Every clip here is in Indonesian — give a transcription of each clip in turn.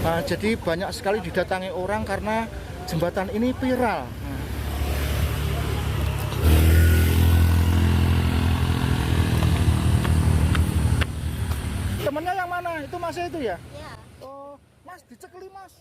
Nah, jadi banyak sekali didatangi orang karena jembatan ini viral. Temennya yang mana? Itu masih itu ya? Iya. Oh, Mas dicekli Mas.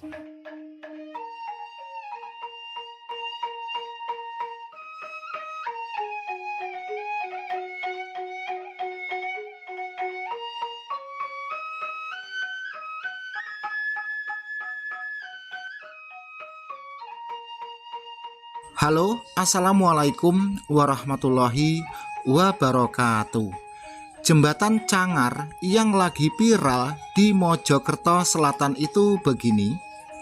Halo, assalamualaikum warahmatullahi wabarakatuh. Jembatan Cangar yang lagi viral di Mojokerto Selatan itu begini.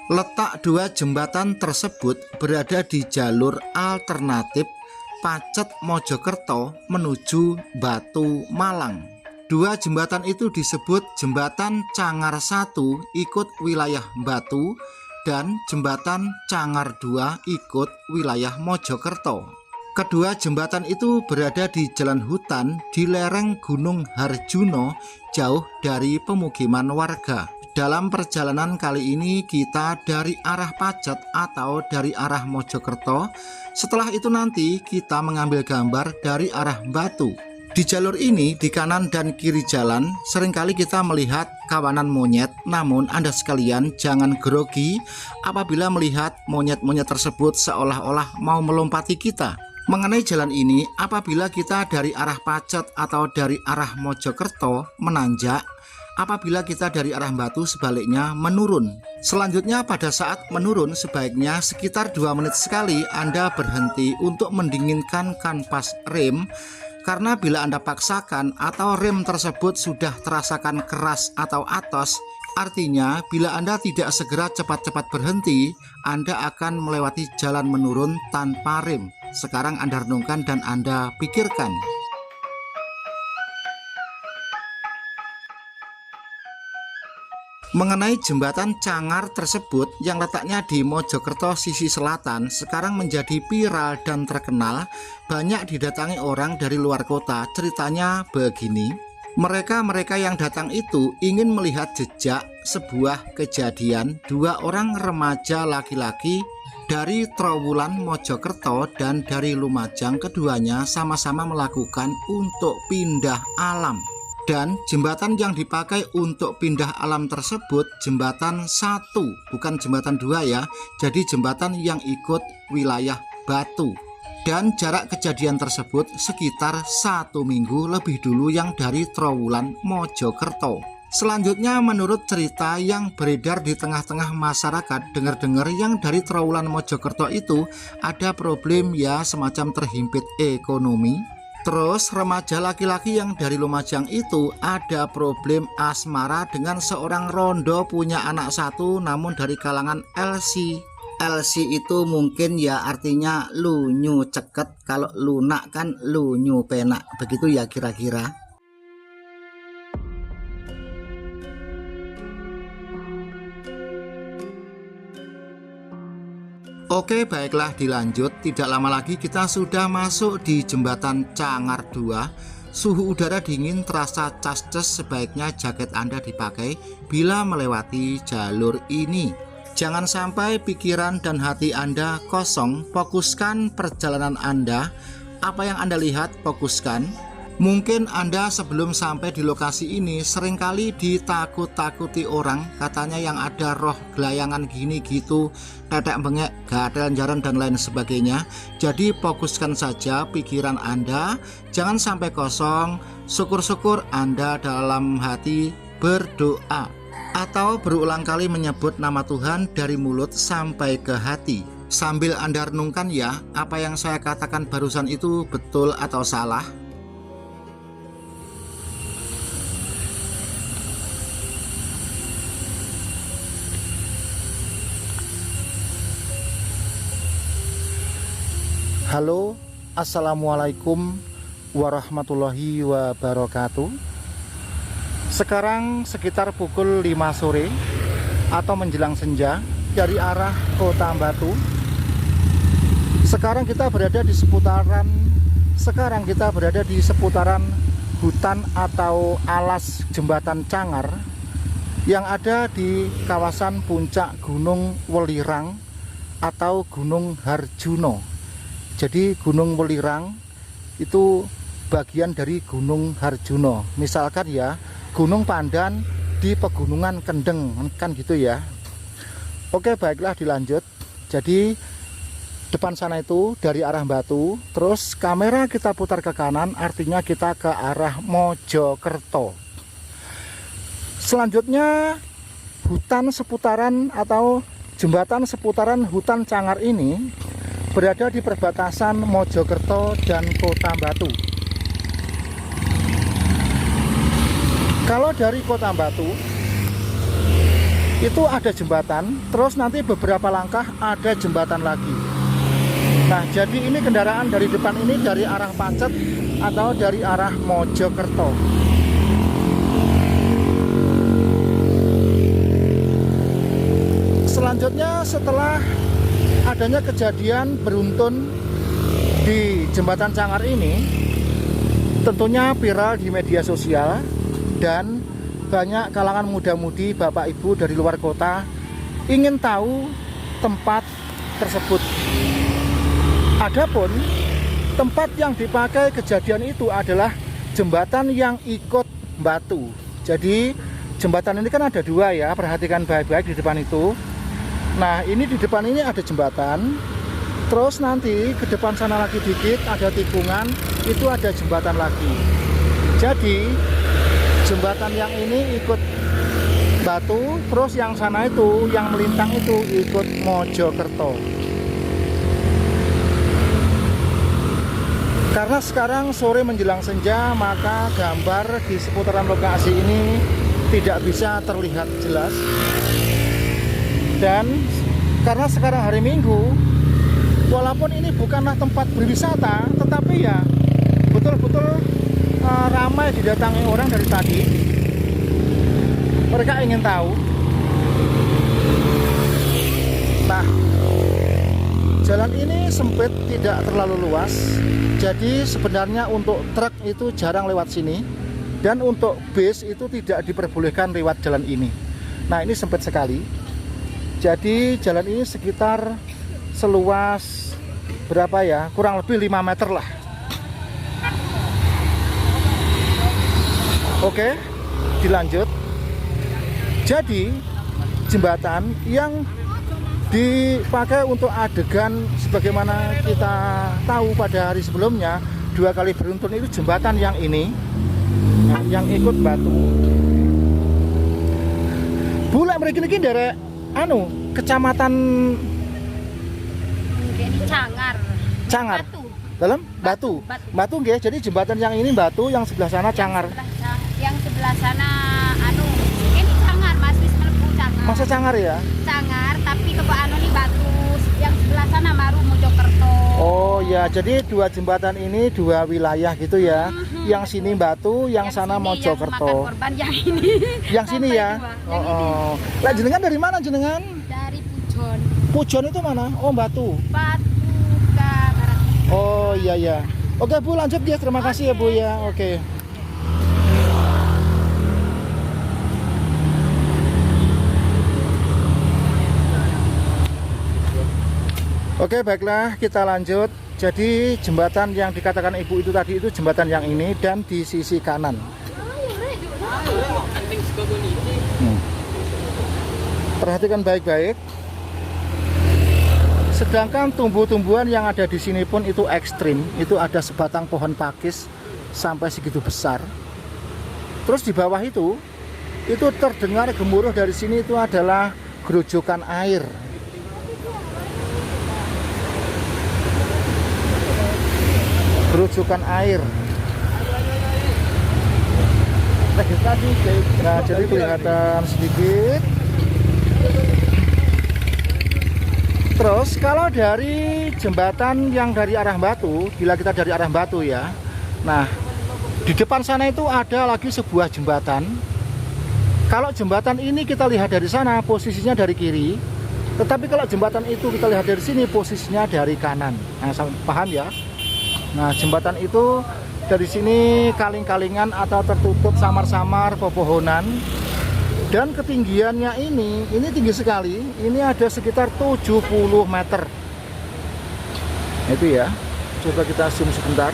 Letak dua jembatan tersebut berada di jalur alternatif Pacet Mojokerto menuju Batu Malang. Dua jembatan itu disebut Jembatan Cangar 1 ikut wilayah Batu dan Jembatan Cangar 2 ikut wilayah Mojokerto. Kedua jembatan itu berada di jalan hutan di lereng Gunung Harjuno, jauh dari pemukiman warga. Dalam perjalanan kali ini kita dari arah Pacet atau dari arah Mojokerto. Setelah itu nanti kita mengambil gambar dari arah Batu. Di jalur ini, di kanan dan kiri jalan, seringkali kita melihat kawanan monyet. Namun Anda sekalian jangan grogi apabila melihat monyet-monyet tersebut seolah-olah mau melompati kita. Mengenai jalan ini, apabila kita dari arah Pacet atau dari arah Mojokerto menanjak, apabila kita dari arah Batu sebaliknya menurun. Selanjutnya pada saat menurun sebaiknya sekitar 2 menit sekali Anda berhenti untuk mendinginkan kanvas rem. Karena bila Anda paksakan atau rem tersebut sudah terasakan keras atau atos, artinya bila Anda tidak segera cepat-cepat berhenti, Anda akan melewati jalan menurun tanpa rem. Sekarang Anda renungkan dan Anda pikirkan. Mengenai jembatan Cangar tersebut yang letaknya di Mojokerto sisi selatan sekarang menjadi viral dan terkenal, banyak didatangi orang dari luar kota. Ceritanya begini, mereka yang datang itu ingin melihat jejak sebuah kejadian dua orang remaja laki-laki dari Trowulan Mojokerto dan dari Lumajang. Keduanya sama-sama melakukan untuk pindah alam. Dan jembatan yang dipakai untuk pindah alam tersebut jembatan 1, bukan jembatan 2 ya. Jadi jembatan yang ikut wilayah Batu. Dan jarak kejadian tersebut sekitar 1 minggu lebih dulu yang dari Trowulan Mojokerto. Selanjutnya menurut cerita yang beredar di tengah-tengah masyarakat, dengar-dengar yang dari Trowulan Mojokerto itu ada problem ya semacam terhimpit ekonomi. Terus remaja laki-laki yang dari Lumajang itu ada problem asmara dengan seorang rondo punya anak 1 namun dari kalangan LC. LC itu mungkin ya artinya lunyu ceket, kalau lunak kan lunyu penak, begitu ya kira-kira. Oke, baiklah dilanjut. Tidak lama lagi kita sudah masuk di jembatan Cangar 2. Suhu udara dingin terasa cas-ces, sebaiknya jaket Anda dipakai bila melewati jalur ini. Jangan sampai pikiran dan hati Anda kosong, fokuskan perjalanan Anda. Apa yang Anda lihat, fokuskan. Mungkin Anda sebelum sampai di lokasi ini seringkali ditakut-takuti orang, katanya yang ada roh gelayangan gini gitu, tetek bengek, gatel jaran dan lain sebagainya. Jadi fokuskan saja pikiran Anda, jangan sampai kosong. Syukur-syukur Anda dalam hati berdoa atau berulang kali menyebut nama Tuhan dari mulut sampai ke hati. Sambil Anda renungkan ya, apa yang saya katakan barusan itu betul atau salah. Halo, assalamualaikum warahmatullahi wabarakatuh. Sekarang sekitar pukul 5 sore atau menjelang senja dari arah Kota Batu. Sekarang kita berada di seputaran hutan atau alas jembatan Cangar yang ada di kawasan puncak Gunung Welirang atau Gunung Harjuno. Jadi Gunung Welirang itu bagian dari Gunung Harjuno. Misalkan ya, Gunung Pandan di Pegunungan Kendeng, kan gitu ya. Oke, baiklah, dilanjut. Jadi depan sana itu dari arah Batu, terus kamera kita putar ke kanan, artinya kita ke arah Mojokerto. Selanjutnya hutan seputaran atau jembatan seputaran hutan Cangar ini berada di perbatasan Mojokerto dan Kota Batu. Kalau dari Kota Batu itu ada jembatan, terus nanti beberapa langkah ada jembatan lagi. Nah, jadi ini kendaraan dari depan ini dari arah Pacet atau dari arah Mojokerto. Selanjutnya, setelah adanya kejadian beruntun di jembatan Cangar ini, tentunya viral di media sosial dan banyak kalangan muda-mudi, bapak ibu dari luar kota ingin tahu tempat tersebut. Adapun tempat yang dipakai kejadian itu adalah jembatan yang ikut Batu. Jadi jembatan ini kan ada dua ya, perhatikan baik-baik di depan itu. Nah, ini di depan ini ada jembatan, terus nanti ke depan sana lagi dikit ada tikungan, itu ada jembatan lagi. Jadi jembatan yang ini ikut Batu, terus yang sana itu, yang melintang itu ikut Mojokerto. Karena sekarang sore menjelang senja, maka gambar di seputaran lokasi ini tidak bisa terlihat jelas. Dan karena sekarang hari Minggu, walaupun ini bukanlah tempat berwisata, tetapi ya betul-betul ramai didatangi orang dari tadi. Mereka ingin tahu. Nah, jalan ini sempit, tidak terlalu luas. Jadi sebenarnya untuk truk itu jarang lewat sini, dan untuk bis itu tidak diperbolehkan lewat jalan ini. Nah, ini sempit sekali. Jadi jalan ini sekitar seluas berapa ya? Kurang lebih 5 meter lah. Oke, dilanjut. Jadi jembatan yang dipakai untuk adegan sebagaimana kita tahu pada hari sebelumnya 2 kali beruntun itu jembatan yang ini, nah, yang ikut Batu. Bulek mriki derek kecamatan Cangar. Cangar. Dalam Batu. Nggih. Jadi jembatan yang ini Batu, yang sebelah sana Cangar. Yang sebelah sana ini Cangar, Mas, wis mlebu Cangar. Masa Cangar ya? Cangar, tapi ke ini Batu. Yang sebelah sana baru Mojokerto. Oh ya, jadi 2 jembatan ini 2 wilayah gitu ya. Yang sini Batu, yang sana sini Mojokerto. Yang korban yang ini. Yang sini ya. Oh. Lah jenengan dari mana jenengan? Dari Pujon. Pujon itu mana? Oh, Batu. Batu ke barat. Oh iya ya. Oke Bu, lanjut ya. Terima kasih ya Bu ya. Oke. Oke, baiklah, kita lanjut. Jadi jembatan yang dikatakan ibu itu tadi itu jembatan yang ini dan di sisi kanan. Perhatikan baik-baik. Sedangkan tumbuh-tumbuhan yang ada di sini pun itu ekstrim. Itu ada sebatang pohon pakis sampai segitu besar. Terus di bawah itu terdengar gemuruh dari sini itu adalah gerojokan air. Gerojokan air. Nah, jadi kelihatan sedikit. Terus kalau dari jembatan yang dari arah Batu, bila kita dari arah Batu ya, nah di depan sana itu ada lagi sebuah jembatan. Kalau jembatan ini kita lihat dari sana posisinya dari kiri, tetapi kalau jembatan itu kita lihat dari sini posisinya dari kanan. Nah, paham ya? Nah, jembatan itu dari sini kaling-kalingan atau tertutup samar-samar pepohonan. Dan ketinggiannya ini tinggi sekali. Ini ada sekitar 70 meter. Itu ya. Coba kita zoom sebentar.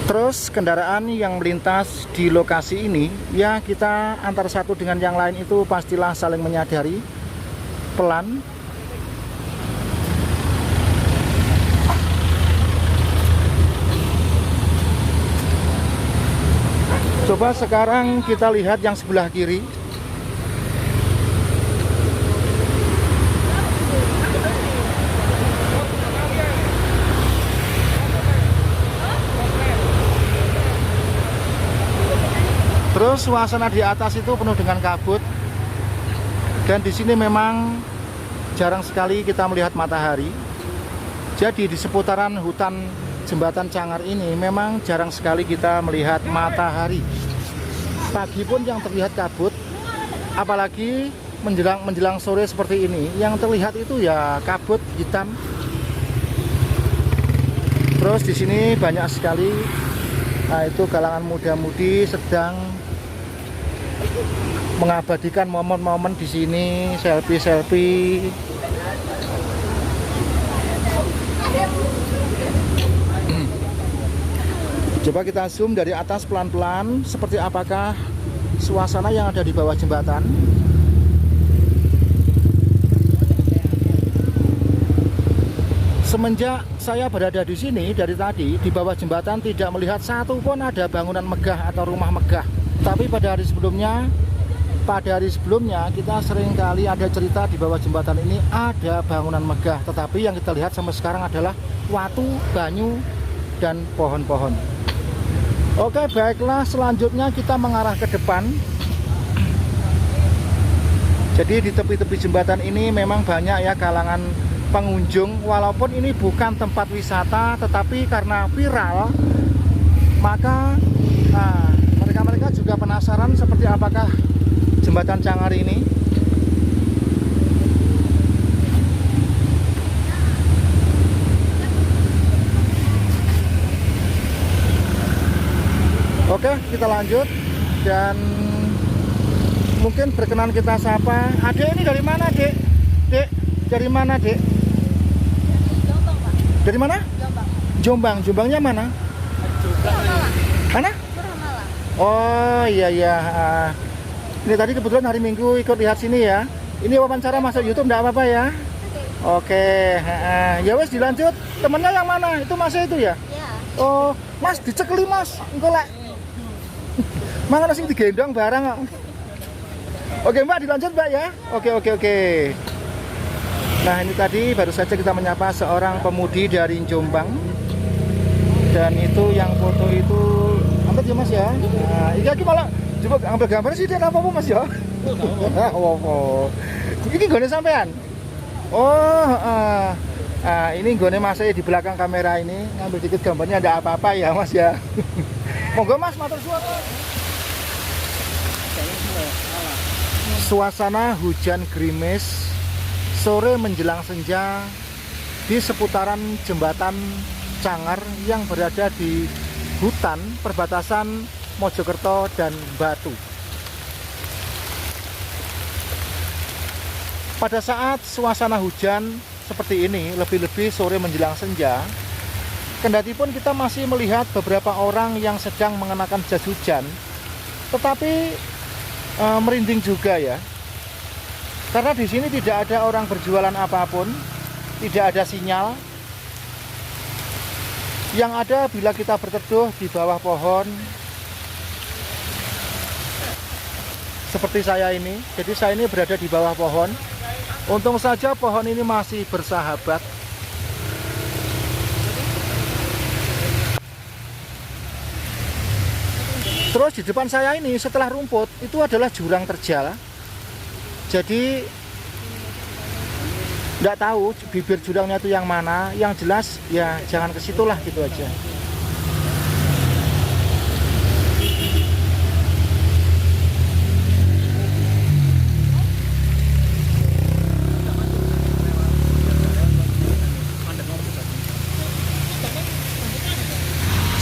Terus kendaraan yang melintas di lokasi ini, ya kita antara satu dengan yang lain itu pastilah saling menyadari, pelan. Coba sekarang kita lihat yang sebelah kiri. Terus suasana di atas itu penuh dengan kabut. Dan di sini memang jarang sekali kita melihat matahari. Jadi di seputaran hutan Jembatan Cangar ini memang jarang sekali kita melihat matahari. Pagi pun yang terlihat kabut, apalagi menjelang sore seperti ini, yang terlihat itu ya kabut hitam. Terus di sini banyak sekali, nah itu kalangan muda-mudi sedang mengabadikan momen-momen di sini, selfie-selfie. Coba kita zoom dari atas pelan-pelan, seperti apakah suasana yang ada di bawah jembatan. Semenjak saya berada di sini dari tadi, di bawah jembatan tidak melihat satu pun ada bangunan megah atau rumah megah. Tapi pada hari sebelumnya kita sering kali ada cerita di bawah jembatan ini ada bangunan megah. Tetapi yang kita lihat sampai sekarang adalah watu, banyu, dan pohon-pohon. Oke, baiklah, selanjutnya kita mengarah ke depan. Jadi di tepi-tepi jembatan ini memang banyak ya kalangan pengunjung. Walaupun ini bukan tempat wisata, tetapi karena viral, maka mereka juga penasaran seperti apakah jembatan Cangar ini. Oke, kita lanjut dan mungkin berkenan kita sapa. Adek, ini dari mana, Dek? Dek, dari mana, Dek? Jombang, Pak. Dari mana? Jombang. Jombang. Jombangnya mana? Mana? Malang. Oh iya ya. Ini tadi kebetulan hari Minggu ikut lihat sini ya. Ini wawancara masuk YouTube, enggak apa-apa ya? Oke. Ya wes dilanjut. Temennya yang mana? Itu masih itu ya? Ya. Oh, Mas dicekeli Mas. Engko lek mangan sing digendong barang kok. Oke Mbak, dilanjut Mbak ya. Oke. Nah ini tadi baru saja kita menyapa seorang pemudi dari Jombang. Dan itu yang foto itu ambil ya Mas ya. Nah, ini lagi malah coba ambil gambar sih dia apa Mas ya. Oh. Ini gone sampean. Oh, ini gone Mas saya di belakang kamera ini ngambil dikit gambarnya, ada apa-apa ya Mas ya. Monggo Mas, matur suwun. Suasana hujan gerimis sore menjelang senja di seputaran jembatan Cangar yang berada di hutan perbatasan Mojokerto dan Batu. Pada saat suasana hujan seperti ini, lebih-lebih sore menjelang senja, kendati pun kita masih melihat beberapa orang yang sedang mengenakan jas hujan, tetapi merinding juga ya. Karena di sini tidak ada orang berjualan apapun, tidak ada sinyal. Yang ada bila kita berteduh di bawah pohon seperti saya ini. Jadi saya ini berada di bawah pohon. Untung saja pohon ini masih bersahabat. Terus di depan saya ini setelah rumput itu adalah jurang terjal. Jadi nggak tahu bibir jurangnya itu yang mana. Yang jelas ya jangan ke situlah gitu aja.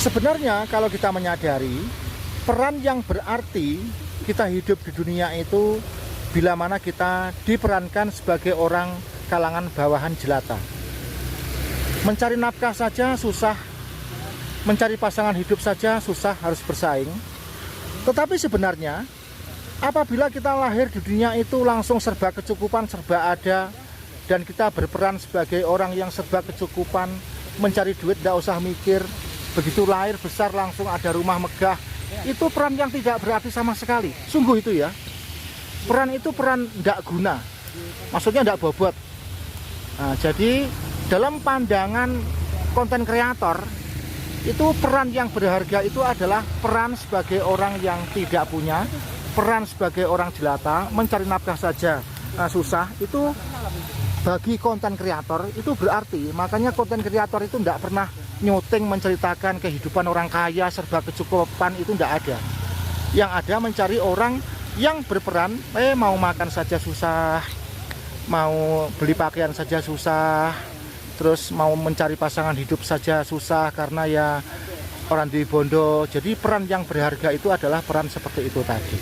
Sebenarnya kalau kita menyadari peran yang berarti kita hidup di dunia itu bila mana kita diperankan sebagai orang kalangan bawahan jelata. Mencari nafkah saja susah, mencari pasangan hidup saja susah, harus bersaing. Tetapi sebenarnya apabila kita lahir di dunia itu langsung serba kecukupan, serba ada, dan kita berperan sebagai orang yang serba kecukupan, mencari duit tidak usah mikir, begitu lahir besar langsung ada rumah megah, itu peran yang tidak berarti sama sekali. Sungguh itu ya, peran itu peran tidak guna, maksudnya tidak bobot. Nah, jadi dalam pandangan konten kreator, itu peran yang berharga itu adalah peran sebagai orang yang tidak punya, peran sebagai orang jelata, mencari nafkah saja susah. Itu bagi konten kreator itu berarti. Makanya konten kreator itu tidak pernah nyuting menceritakan kehidupan orang kaya serba kecukupan, itu tidak ada. Yang ada mencari orang yang berperan, mau makan saja susah, mau beli pakaian saja susah, terus mau mencari pasangan hidup saja susah karena ya orang di bondo. Jadi peran yang berharga itu adalah peran seperti itu tadi.